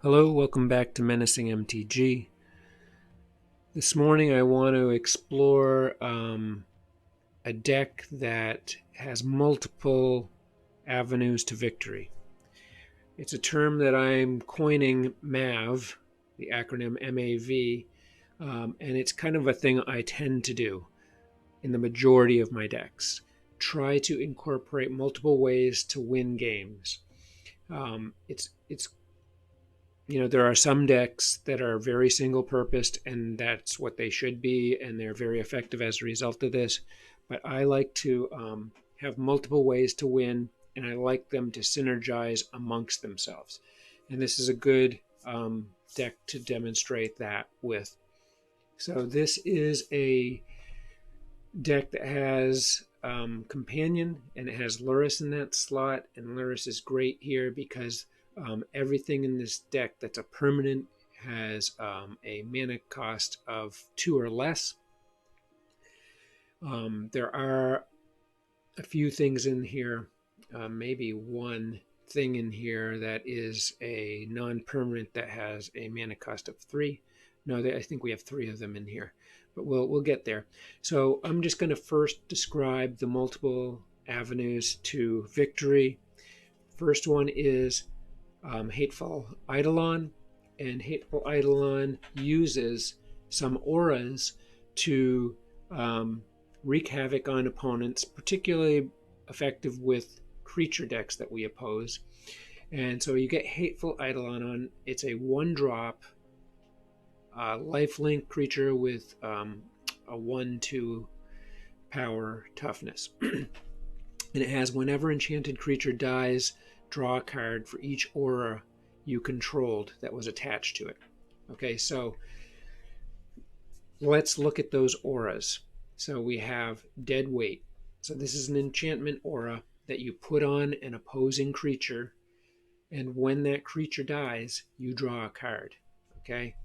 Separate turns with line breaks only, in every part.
Hello, welcome back to Menacing MTG. This morning I want to explore a deck that has multiple avenues to victory. It's a term that I'm coining MAV, the acronym MAV, and it's kind of a thing I tend to do in the majority of my decks. Try to incorporate multiple ways to win games. It's there are some decks that are very single purposed, and that's what they should be, and they're very effective as a result of this. But I like to have multiple ways to win, and I like them to synergize amongst themselves. And this is a good deck to demonstrate that with. So this is a deck that has Companion, and it has Lurrus in that slot, and Lurrus is great here because everything in this deck that's a permanent has a mana cost of 2 or less. There are a few things in here, maybe one thing in here that is a non-permanent that has a mana cost of 3. No, I think we have 3 of them in here, but we'll get there. So I'm just going to first describe the multiple avenues to victory. First one is Hateful Eidolon, and Hateful Eidolon uses some auras to wreak havoc on opponents, particularly effective with creature decks that we oppose. And so you get Hateful Eidolon on. It's a 1-drop lifelink creature with a 1/2 power toughness. And it has whenever enchanted creature dies, draw a card for each aura you controlled that was attached to it. Okay, so let's look at those auras. So we have Dead Weight. So this is an enchantment aura that you put on an opposing creature, and when that creature dies, you draw a card. Okay,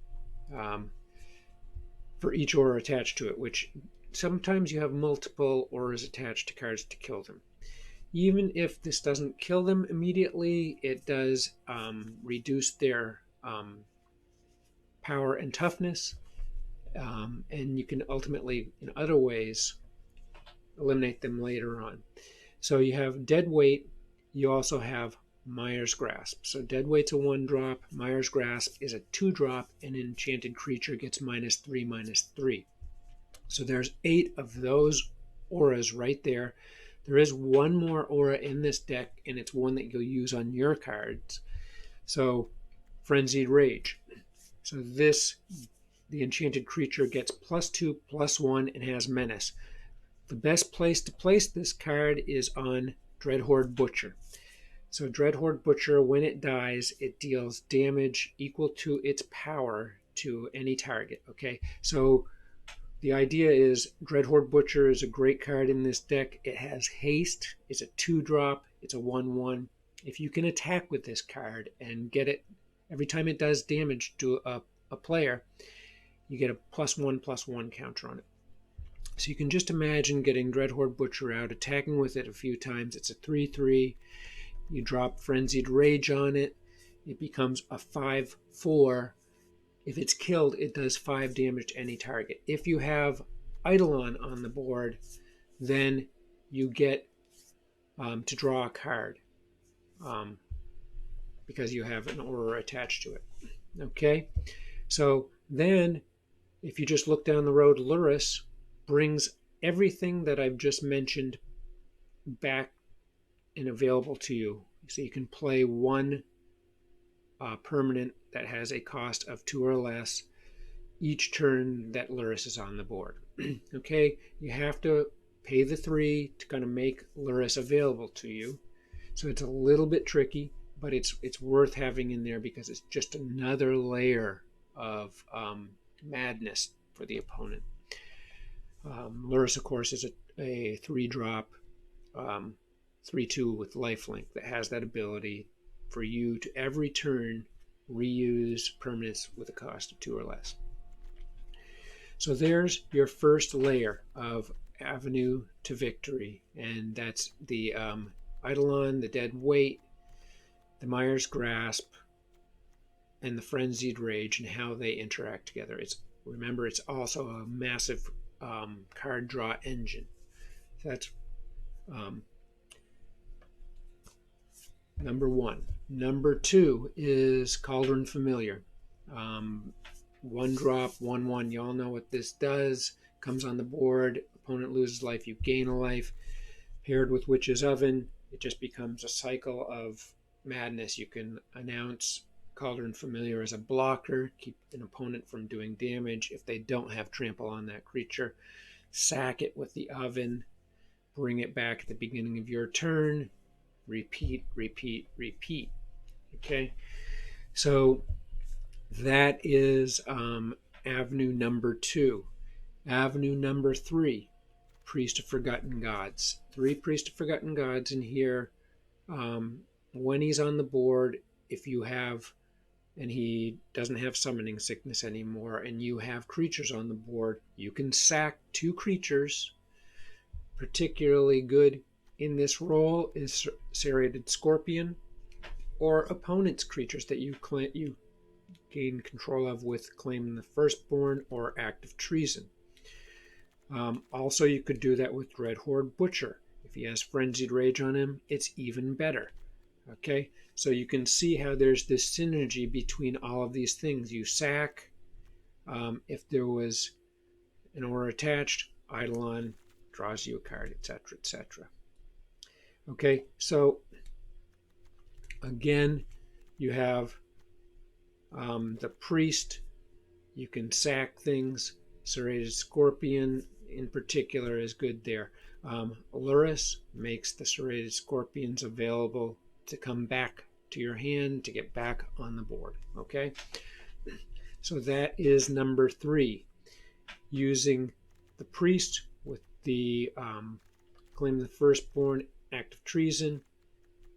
for each aura attached to it, which sometimes you have multiple auras attached to cards to kill them. Even if this doesn't kill them immediately, it does reduce their power and toughness, and you can ultimately, in other ways, eliminate them later on. So you have Dead Weight. You also have Mire's Grasp. So Dead Weight's a 1-drop. Mire's Grasp is a 2-drop, and an enchanted creature gets -3/-3. So there's 8 of those auras right there. There is one more aura in this deck, and it's one that you'll use on your cards. So, Frenzied Rage. So the enchanted creature gets +2/+1 and has Menace. The best place to place this card is on Dreadhorde Butcher. So Dreadhorde Butcher, when it dies, it deals damage equal to its power to any target. Okay, so the idea is Dreadhorde Butcher is a great card in this deck. It has haste. It's a 2-drop. It's a 1/1. If you can attack with this card and get it every time it does damage to a player, you get a +1/+1 counter on it. So you can just imagine getting Dreadhorde Butcher out, attacking with it a few times. It's a 3/3. You drop Frenzied Rage on it. It becomes a 5/4. If it's killed, it does 5 damage to any target. If you have Eidolon on the board, then you get to draw a card because you have an aura attached to it. Okay, so then if you just look down the road, Lurrus brings everything that I've just mentioned back and available to you. So you can play one permanent that has a cost of 2 or less each turn that Lurrus is on the board. Okay, you have to pay the 3 to kind of make Lurrus available to you. So it's a little bit tricky, but it's worth having in there because it's just another layer of madness for the opponent. Lurrus, of course, is a 3-drop 3/2 with lifelink that has that ability for you to every turn reuse permanents with a cost of 2 or less. So there's your first layer of avenue to victory, and that's the Eidolon, the Dead Weight, the Mire's Grasp, and the Frenzied Rage and how they interact together. Remember, it's also a massive card draw engine. So that's number one. Number two is Cauldron Familiar. 1-drop, 1/1. You all know what this does. Comes on the board. Opponent loses life. You gain a life. Paired with Witch's Oven, it just becomes a cycle of madness. You can announce Cauldron Familiar as a blocker, keep an opponent from doing damage if they don't have trample on that creature. Sack it with the oven. Bring it back at the beginning of your turn. Repeat, repeat, repeat. Okay, so that is avenue number 2. Avenue number 3, Priest of Forgotten Gods. 3 Priest of Forgotten Gods in here. When he's on the board, if you have, and he doesn't have Summoning Sickness anymore, and you have creatures on the board, you can sack 2 creatures. Particularly good in this role is Serrated Scorpion, or opponent's creatures that you gain control of with Claim the Firstborn or Act of Treason. Also, you could do that with Dreadhorde Butcher. If he has Frenzied Rage on him, it's even better. Okay, so you can see how there's this synergy between all of these things. You sack, if there was an aura attached, Eidolon draws you a card, etc., etc. Okay, so again, you have the Priest. You can sack things. Serrated Scorpion in particular is good there. Luris makes the Serrated Scorpions available to come back to your hand to get back on the board. Okay, so that is number 3. Using the Priest with the Claim the Firstborn, Act of Treason,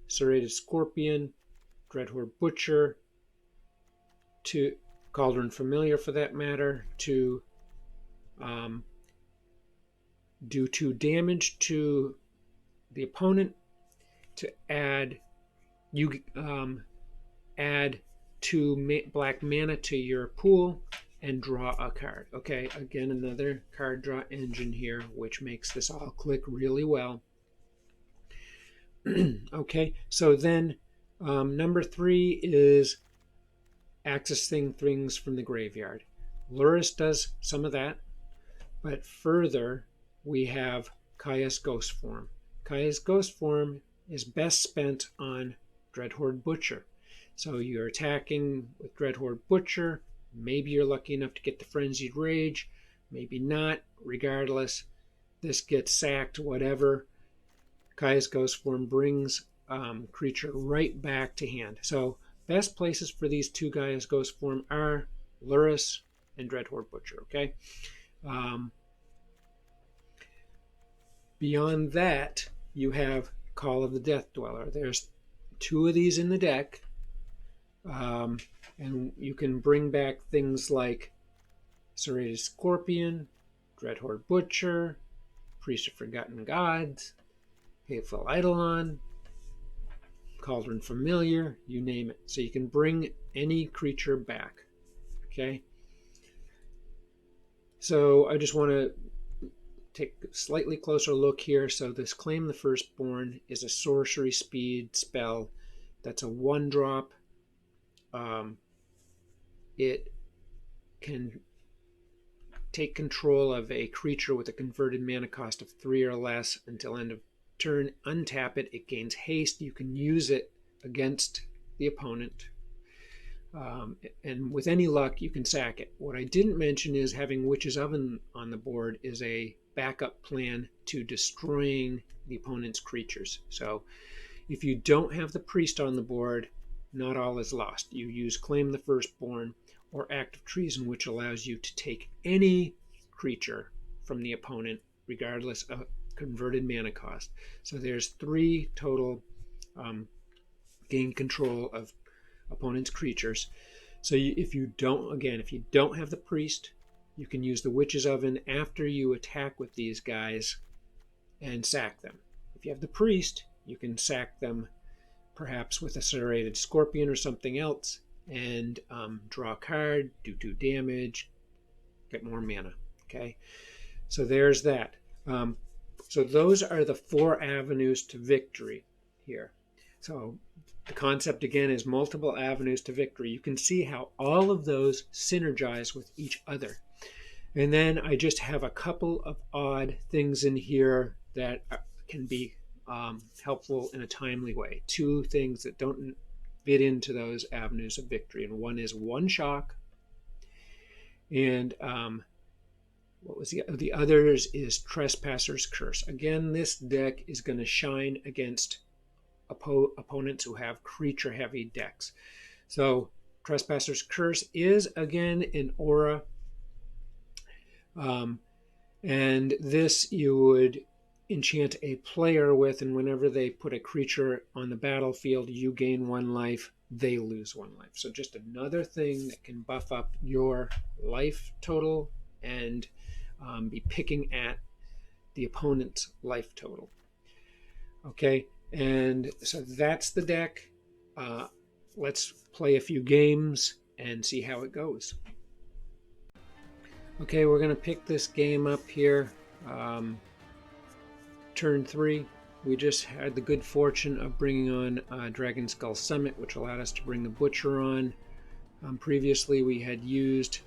Serrated Scorpion, Dreadhorde Butcher, to Cauldron Familiar for that matter, to do 2 damage to the opponent, to add 2 black mana to your pool and draw a card. Okay, again, another card draw engine here, which makes this all click really well. Okay, so then number 3 is accessing things from the graveyard. Luris does some of that, but further we have Kaya's Ghost Form. Kaya's Ghost Form is best spent on Dreadhorde Butcher. So you're attacking with Dreadhorde Butcher. Maybe you're lucky enough to get the Frenzied Rage, maybe not. Regardless, this gets sacked, whatever. Kaya's Ghost Form brings creature right back to hand. So best places for these 2 Kaya's Ghost Form are Luris and Dreadhorde Butcher. Okay. Beyond that, you have Call of the Death Dweller. There's 2 of these in the deck. And you can bring back things like Serrated Scorpion, Dreadhorde Butcher, Priest of Forgotten Gods, Hateful Eidolon, Cauldron Familiar, you name it. So you can bring any creature back. Okay? So I just want to take a slightly closer look here. So this Claim the Firstborn is a sorcery speed spell that's a 1-drop. It can take control of a creature with a converted mana cost of 3 or less until end of turn. Untap it. It gains haste. You can use it against the opponent. And with any luck, you can sack it. What I didn't mention is having Witch's Oven on the board is a backup plan to destroying the opponent's creatures. So if you don't have the Priest on the board, not all is lost. You use Claim the Firstborn or Act of Treason, which allows you to take any creature from the opponent, regardless of converted mana cost. So there's 3 total gain control of opponent's creatures. So if you don't have the Priest, you can use the Witch's Oven after you attack with these guys and sack them. If you have the Priest, you can sack them perhaps with a Serrated Scorpion or something else and draw a card, do 2 damage, get more mana. Okay, so there's that. So those are the 4 avenues to victory here. So the concept again is multiple avenues to victory. You can see how all of those synergize with each other. And then I just have a couple of odd things in here that can be helpful in a timely way. 2 things that don't fit into those avenues of victory. And one is One Shock. And what was the others is Trespassers Curse. Again, this deck is going to shine against opponents who have creature heavy decks. So Trespassers Curse is again an aura. And this you would enchant a player with, and whenever they put a creature on the battlefield, you gain 1 life, they lose 1 life. So just another thing that can buff up your life total and be picking at the opponent's life total. Okay, and so that's the deck. Let's play a few games and see how it goes. Okay, we're going to pick this game up here. Turn 3. We just had the good fortune of bringing on Dragon Skull Summit, which allowed us to bring the Butcher on. Previously, we had used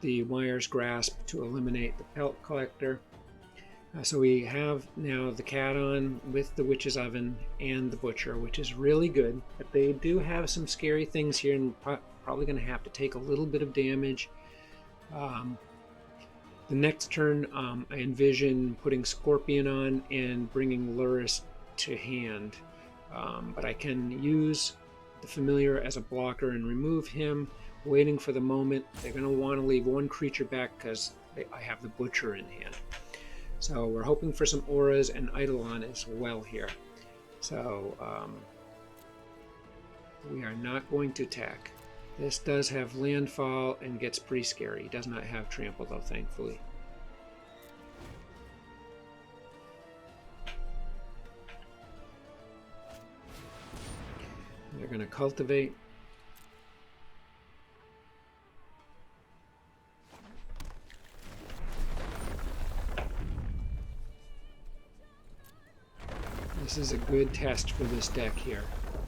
the Myers Grasp to eliminate the Pelt Collector. So we have now the Cat on with the Witch's Oven and the Butcher, which is really good. But they do have some scary things here, and probably going to have to take a little bit of damage. The next turn, I envision putting Scorpion on and bringing Luris to hand. But I can use the Familiar as a blocker and remove him, waiting for the moment. They're going to want to leave 1 creature back because I have the Butcher in hand. So we're hoping for some auras and Eidolon as well here. So we are not going to attack. This does have landfall and gets pretty scary. It does not have trample though, thankfully. They're going to cultivate. This is a good test for this deck here.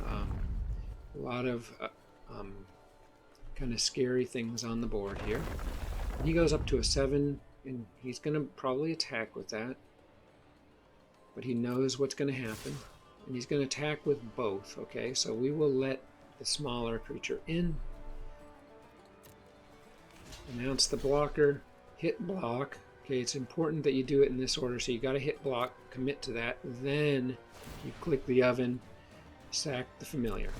A lot of kind of scary things on the board here. And he goes up to a 7, and he's going to probably attack with that. But he knows what's going to happen. And he's going to attack with both, okay? So we will let the smaller creature in. Announce the blocker. Hit block. Okay, it's important that you do it in this order. So you got to hit block, commit to that. Then you click the oven, sack the Familiar.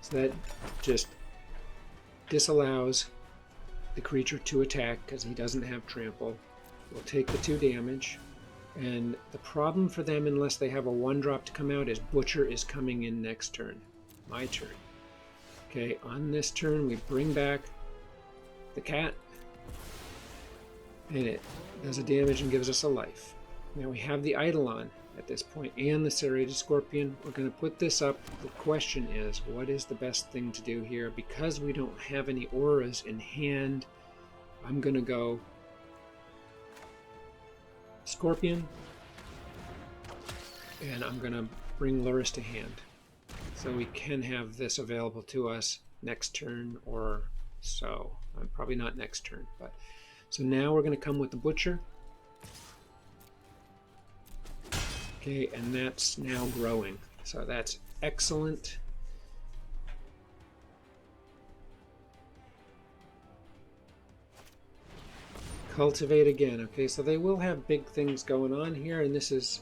So that just disallows the creature to attack because he doesn't have trample. We'll take the 2 damage. And the problem for them, unless they have a 1-drop to come out, is Butcher is coming in next turn. My turn. Okay, on this turn we bring back the cat. And it does a damage and gives us a life. Now we have the Eidolon at this point and the Serrated Scorpion. We're going to put this up. The question is, what is the best thing to do here? Because we don't have any auras in hand, I'm going to go Scorpion, and I'm going to bring Luris to hand. So we can have this available to us next turn or so. Probably not next turn, but so now we're going to come with the Butcher. Okay, and that's now growing. So that's excellent. Cultivate again. Okay, so they will have big things going on here, and this is,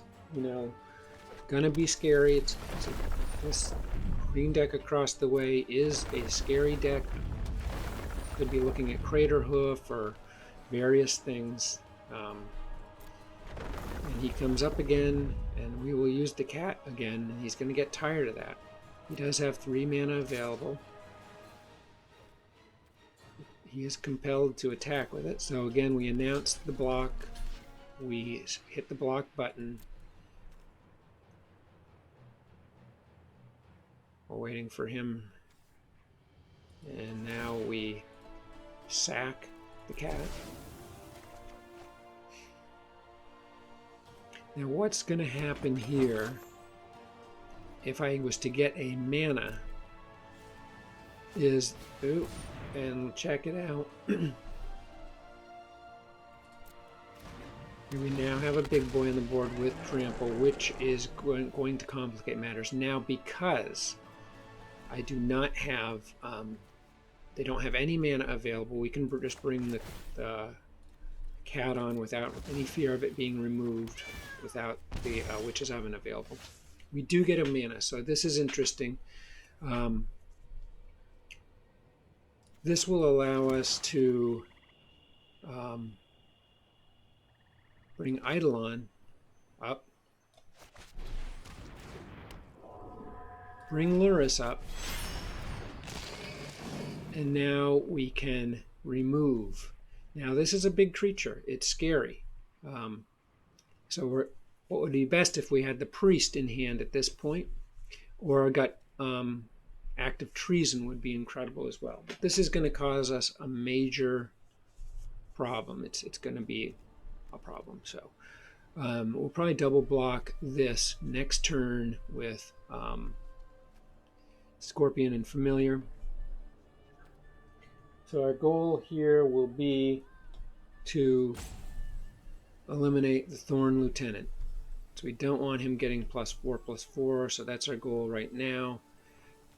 gonna be scary. This green deck across the way is a scary deck. Could be looking at Crater Hoof or various things. And he comes up again, and we will use the cat again, and he's going to get tired of that. He does have 3 mana available. He is compelled to attack with it. So again, we announce the block. We hit the block button. We're waiting for him And now we sack the cat. Now what's going to happen here if I was to get a mana is, ooh, and check it out. Here we now have a big boy on the board with trample, which is going to complicate matters. Now because I do not have, they don't have any mana available, we can just bring the cat on without any fear of it being removed, without the Witch's Oven available. We do get a mana, so this is interesting. This will allow us to bring Eidolon up, bring Luris up, and now we can remove. Now this is a big creature. It's scary. So what would be best if we had the priest in hand at this point, or got Act of Treason would be incredible as well. But this is going to cause us a major problem. It's going to be a problem. So we'll probably double block this next turn with Scorpion and Familiar. So our goal here will be to eliminate the Thorn Lieutenant. So we don't want him getting +4/+4, so that's our goal right now.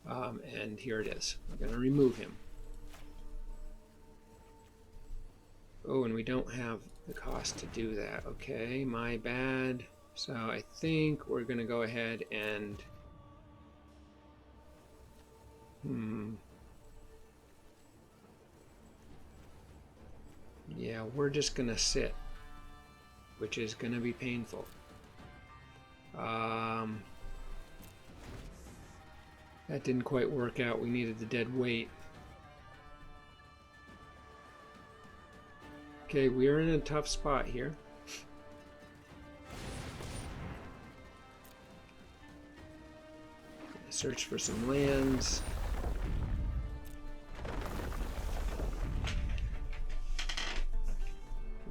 And here it is. We're going to remove him. Oh, and we don't have the cost to do that. Okay, my bad. So I think we're going to go ahead and... Yeah, we're just going to sit, which is going to be painful. That didn't quite work out. We needed the dead weight. Okay, we are in a tough spot here. Search for some lands.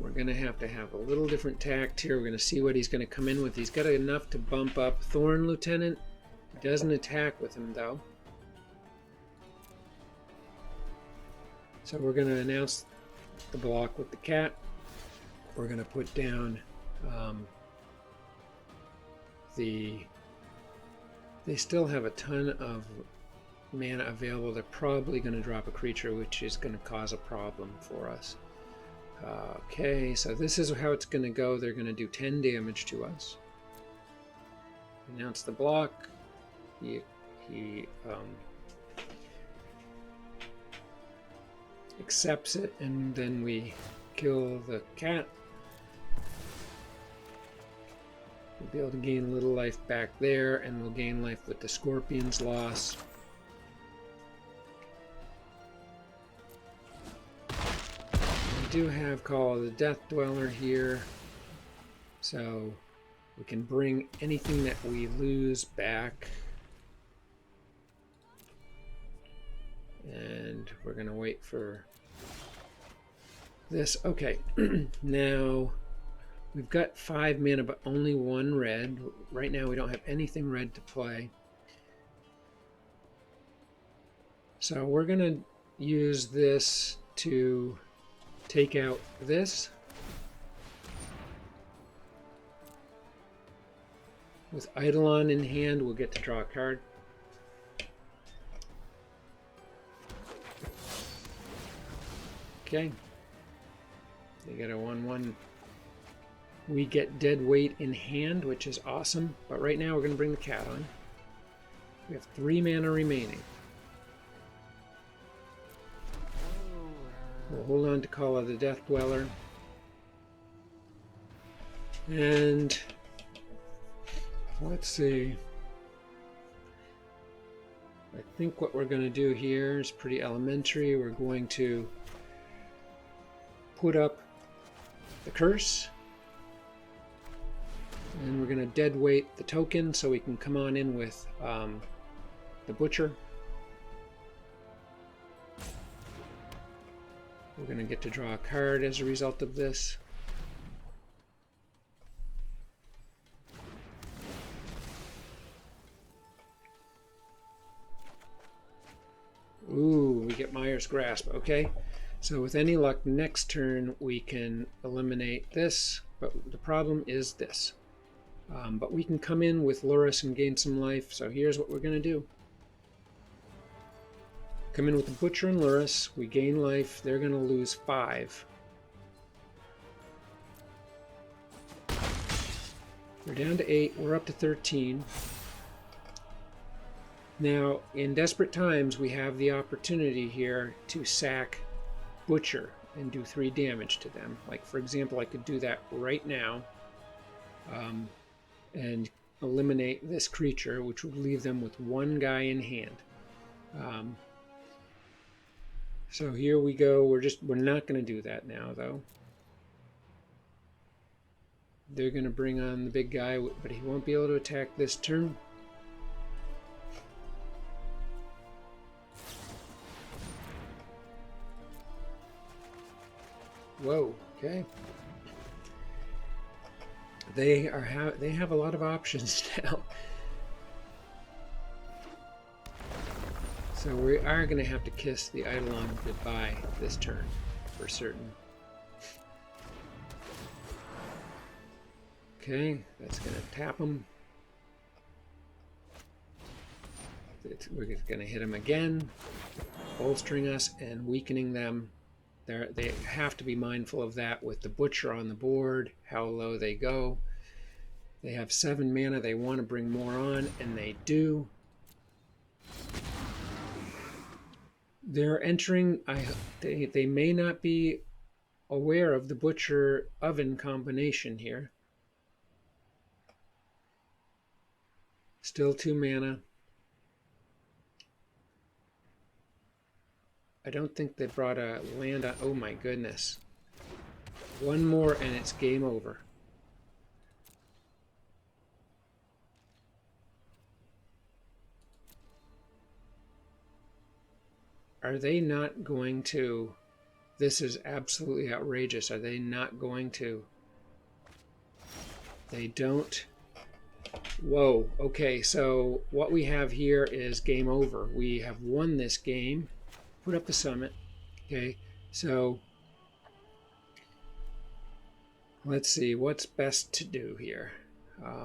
We're going to have a little different tact here. We're going to see what he's going to come in with. He's got enough to bump up Thorn Lieutenant. He doesn't attack with him, though. So we're going to announce the block with the cat. We're going to put down they still have a ton of mana available. They're probably going to drop a creature, which is going to cause a problem for us. Okay, so this is how it's going to go. They're going to do 10 damage to us. Announce the block. He accepts it, and then we kill the cat. We'll be able to gain a little life back there, and we'll gain life with the Scorpion's loss. We do have Call of the Death Dweller here, so we can bring anything that we lose back. And we're going to wait for this. Okay, now we've got 5 mana, but only 1 red. Right now we don't have anything red to play. So we're going to use this to take out this. With Eidolon in hand, we'll get to draw a card. Okay, they get a 1/1. We get dead weight in hand, which is awesome, but right now we're going to bring the cat on. We have 3 mana remaining. We'll hold on to Call of the Death Dweller. And let's see. I think what we're going to do here is pretty elementary. We're going to put up the curse, and we're going to dead weight the token so we can come on in with the butcher. We're going to get to draw a card as a result of this. Ooh, we get Mire's Grasp. Okay, so with any luck, next turn we can eliminate this, but the problem is this. But we can come in with Lurrus and gain some life, so here's what we're going to do. Come in with the Butcher and Lurrus, we gain life, they're going to lose 5. We're down to 8, we're up to 13. Now, in desperate times, we have the opportunity here to sack Butcher and do 3 damage to them. Like, for example, I could do that right now and eliminate this creature, which would leave them with 1 guy in hand. So here we go. We're not going to do that now, though. They're going to bring on the big guy, but he won't be able to attack this turn. Whoa, okay. They have a lot of options now. So we are going to have to kiss the Eidolon goodbye this turn, for certain. Okay, that's going to tap them. We're going to hit them again, bolstering us and weakening them. They have to be mindful of that with the Butcher on the board, how low they go. They have 7 mana, they want to bring more on, and they do. They're entering, they may not be aware of the Butcher Oven combination here. Still 2 mana. I don't think they brought a land on. Oh my goodness. 1 more and it's game over. Are they not going to? This is absolutely outrageous. Are they not going to? They don't. Whoa. Okay, so what we have here is game over. We have won this game. Put up the summit. Okay, so let's see what's best to do here.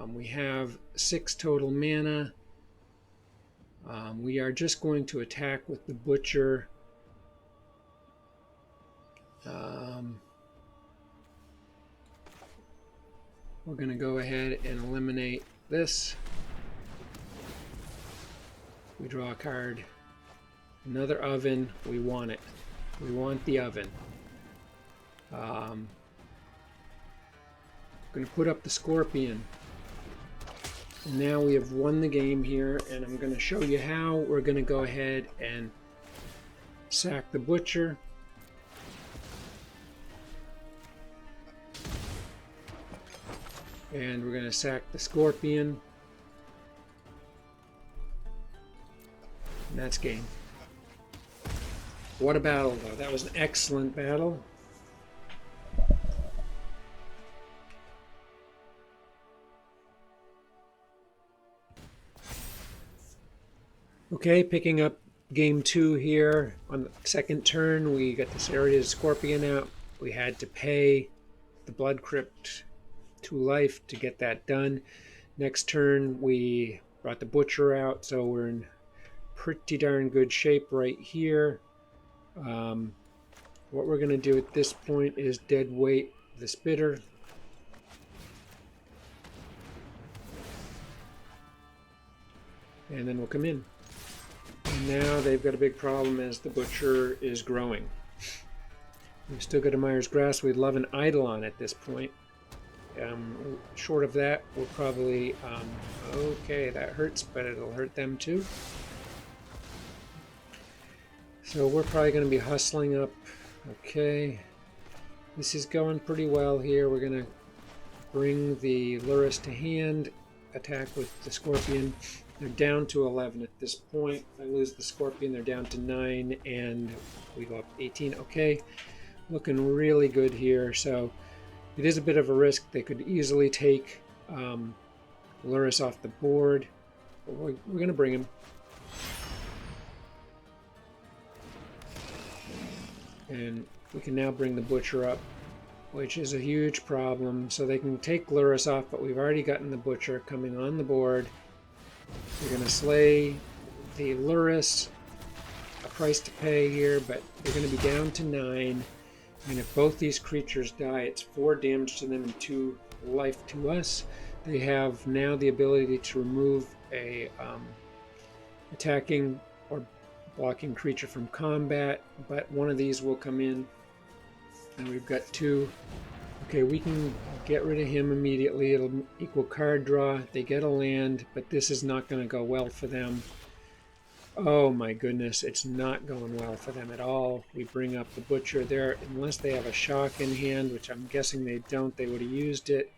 We have 6 total mana. We are just going to attack with the Butcher. We're going to go ahead and eliminate this. We draw a card. Another oven. We want it. We want the oven. I'm going to put up the Scorpion. And now we have won the game here, and I'm going to show you how. We're going to go ahead and sack the Butcher. And we're going to sack the Scorpion. And that's game. What a battle, though. That was an excellent battle. Okay, picking up game 2 here. On the second turn, we got this area Scorpion out. We had to pay the Blood Crypt 2 life to get that done. Next turn, we brought the Butcher out, so we're in pretty darn good shape right here. What we're going to do at this point is dead weight the Spitter. And then we'll come in. And now they've got a big problem as the Butcher is growing. We've still got a Mire's Grasp. We'd love an Eidolon at this point. Short of that, we'll probably... okay, that hurts, but it'll hurt them too. So we're probably going to be hustling up. Okay. This is going pretty well here. We're going to bring the Lurrus to hand, attack with the Scorpion. They're down to 11 at this point. If I lose the Scorpion, they're down to 9, and we go up 18. Okay. looking really good here. So it is a bit of a risk. They could easily take Luris off the board. But we're going to bring him. And we can now bring the Butcher up, which is a huge problem. So they can take Luris off, but we've already gotten the Butcher coming on the board. We're going to slay the Luris. A price to pay here, but they're going to be down to 9. And if both these creatures die, it's 4 damage to them and 2 life to us. They have now the ability to remove a attacking or blocking creature from combat, but one of these will come in. And we've got 2. Okay, we can get rid of him immediately. It'll equal card draw. They get a land, but this is not going to go well for them. Oh my goodness, it's not going well for them at all. We bring up the Butcher there, unless they have a shock in hand, which I'm guessing they don't. They would have used it.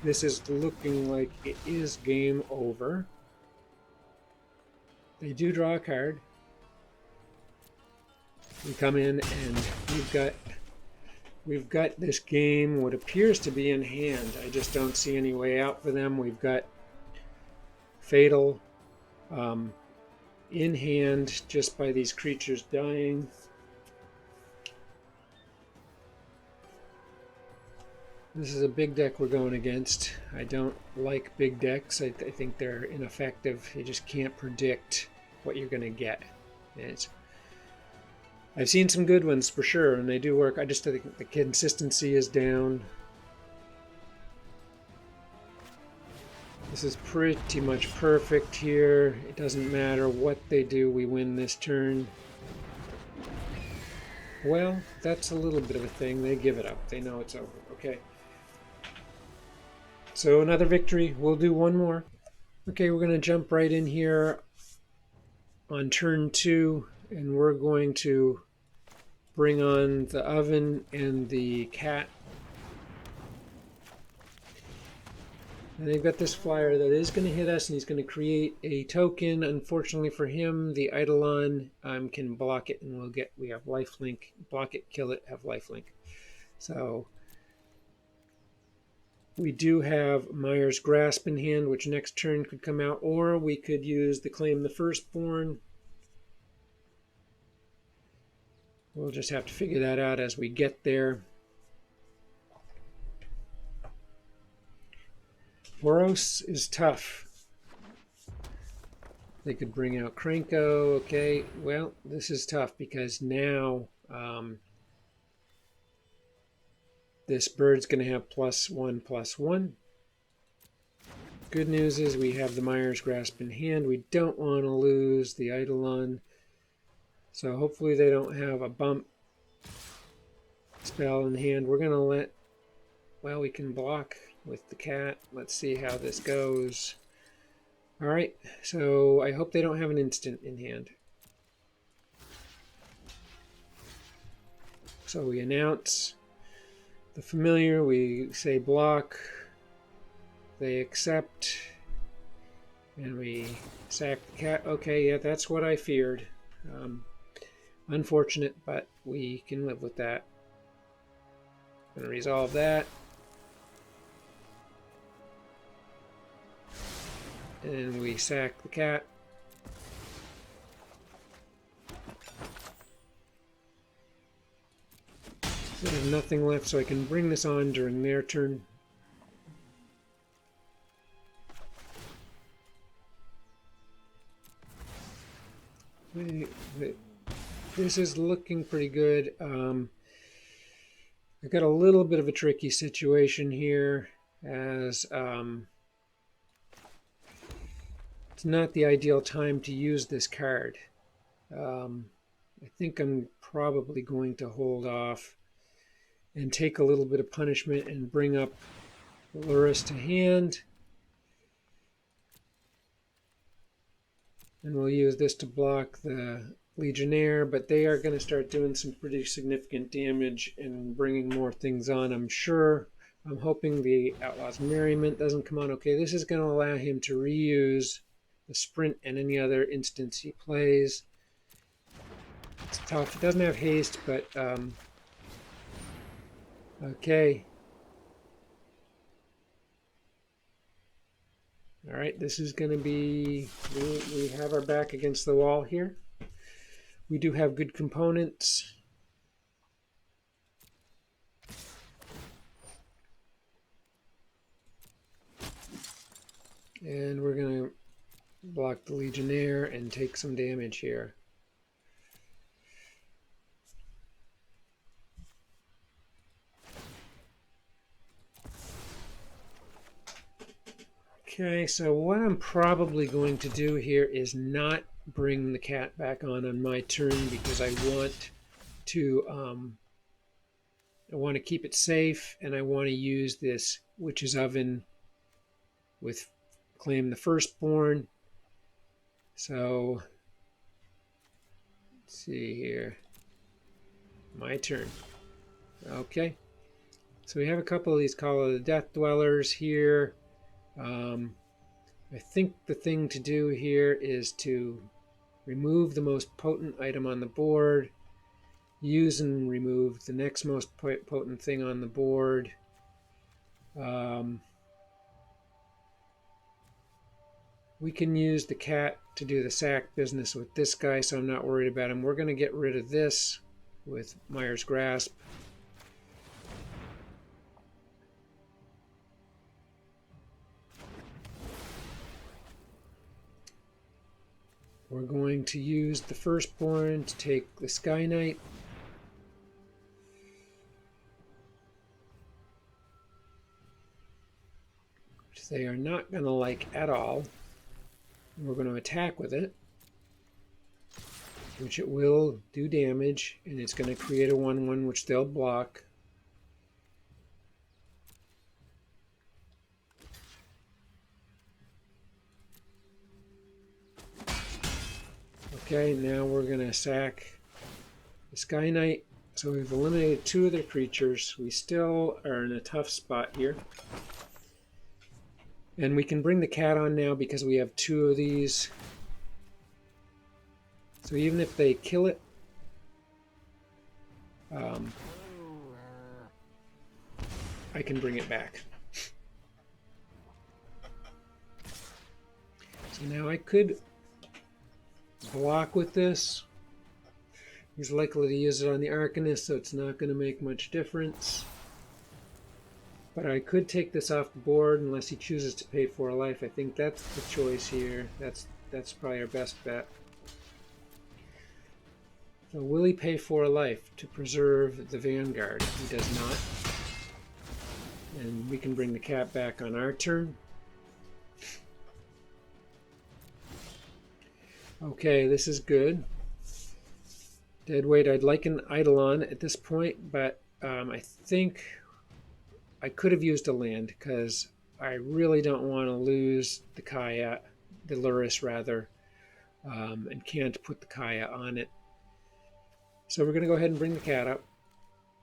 This is looking like it is game over. They do draw a card. We come in and we've got this game, what appears to be in hand. I just don't see any way out for them. We've got Fatal in hand just by these creatures dying. This is a big deck we're going against. I don't like big decks. I think they're ineffective. You just can't predict what you're going to get. I've seen some good ones for sure, and they do work. I just think the consistency is down. This is pretty much perfect here. It doesn't matter what they do, we win this turn. Well, that's a little bit of a thing. They give it up. They know it's over. Okay. So another victory. We'll do one more. Okay, we're going to jump right in here on turn 2, and we're going to bring on the Oven and the Cat. And they've got this flyer that is going to hit us, and he's going to create a token. Unfortunately for him, the Eidolon can block it, and we have lifelink. Block it, kill it, have lifelink. So we do have Mire's Grasp in hand, which next turn could come out, or we could use the Claim the Firstborn. We'll just have to figure that out as we get there. Boros is tough. They could bring out Krenko. Okay, well, this is tough because now this bird's going to have +1/+1. Good news is we have the Mire's Grasp in hand. We don't want to lose the Eidolon. So hopefully they don't have a bump spell in hand. We're going to let... Well, we can block with the Cat. Let's see how this goes. Alright, so I hope they don't have an instant in hand. So we announce the familiar, we say block, they accept, and we sack the Cat. Okay, yeah, that's what I feared. Unfortunate, but we can live with that. Gonna resolve that. And we sack the Cat. So there's nothing left, so I can bring this on during their turn. This is looking pretty good. I've got a little bit of a tricky situation here, as it's not the ideal time to use this card. I think I'm probably going to hold off and take a little bit of punishment and bring up Luris to hand. And we'll use this to block the Legionnaire, but they are going to start doing some pretty significant damage and bringing more things on, I'm sure. I'm hoping the Outlaw's Merriment doesn't come on. Okay, this is going to allow him to reuse the Sprint and any other instance he plays. It's tough. It doesn't have haste, but Okay. All right, this is going to be, we have our back against the wall here. We do have good components. And we're going to block the Legionnaire and take some damage here. Okay, so what I'm probably going to do here is not bring the cat back on my turn because I want to keep it safe, and I want to use this Witch's Oven with Claim the Firstborn. So let's see here. My turn. Okay. So we have a couple of these Call of the Death Dwellers here. I think the thing to do here is to remove the most potent item on the board, use and remove the next most potent thing on the board. We can use the cat to do the sack business with this guy, so I'm not worried about him. We're going to get rid of this with Mire's Grasp. We're going to use the Firstborn to take the Sky Knight. Which they are not going to like at all. We're going to attack with it, which it will do damage, and it's going to create a 1/1 which they'll block. Okay, now we're going to sack the Sky Knight. So we've eliminated 2 of their creatures. We still are in a tough spot here. And we can bring the cat on now because we have 2 of these. So even if they kill it, I can bring it back. So now I could block with this. He's likely to use it on the Arcanist, so it's not going to make much difference. But I could take this off the board unless he chooses to pay for a life. I think that's the choice here. That's probably our best bet. So will he pay for a life to preserve the Vanguard? He does not. And we can bring the cat back on our turn. Okay, this is good. Deadweight, I'd like an Eidolon at this point, but I think I could have used a land because I really don't want to lose the Kaya, the Luris rather, and can't put the Kaya on it. So we're going to go ahead and bring the cat up,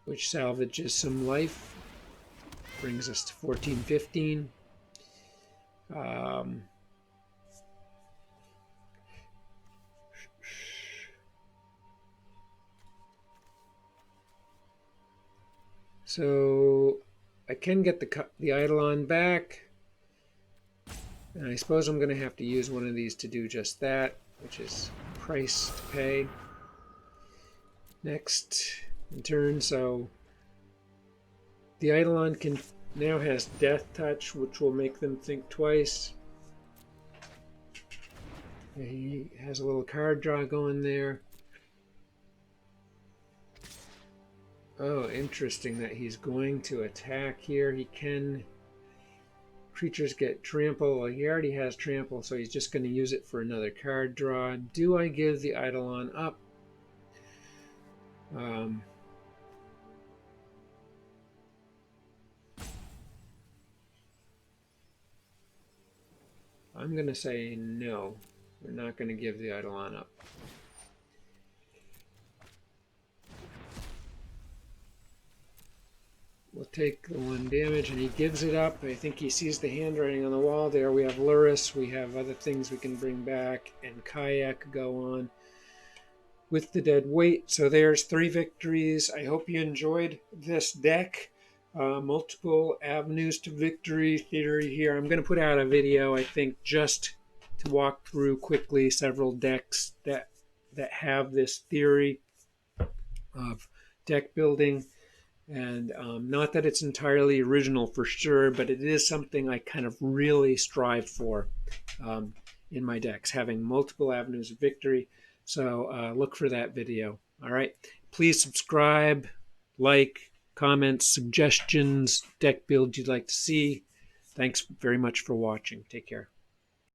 which salvages some life, brings us to 14-15. So I can get the Eidolon back, and I suppose I'm going to have to use one of these to do just that, which is price to pay. Next in turn, so the Eidolon now has Death Touch, which will make them think twice. He has a little card draw going there. Oh, interesting that he's going to attack here. He can... Creatures get trample. Well, he already has trample, so he's just going to use it for another card draw. Do I give the Eidolon up? I'm going to say no. We're not going to give the Eidolon up. We'll take the 1 damage, and he gives it up. I think he sees the handwriting on the wall there. We have Luris, we have other things we can bring back, and Kayak go on with the dead weight. So there's 3 victories. I hope you enjoyed this deck. Multiple avenues to victory theory here. I'm going to put out a video, I think, just to walk through quickly several decks that have this theory of deck building. And not that it's entirely original for sure, but it is something I kind of really strive for in my decks, having multiple avenues of victory. So look for that video. All right. Please subscribe, like, comments, suggestions, deck builds you'd like to see. Thanks very much for watching. Take care.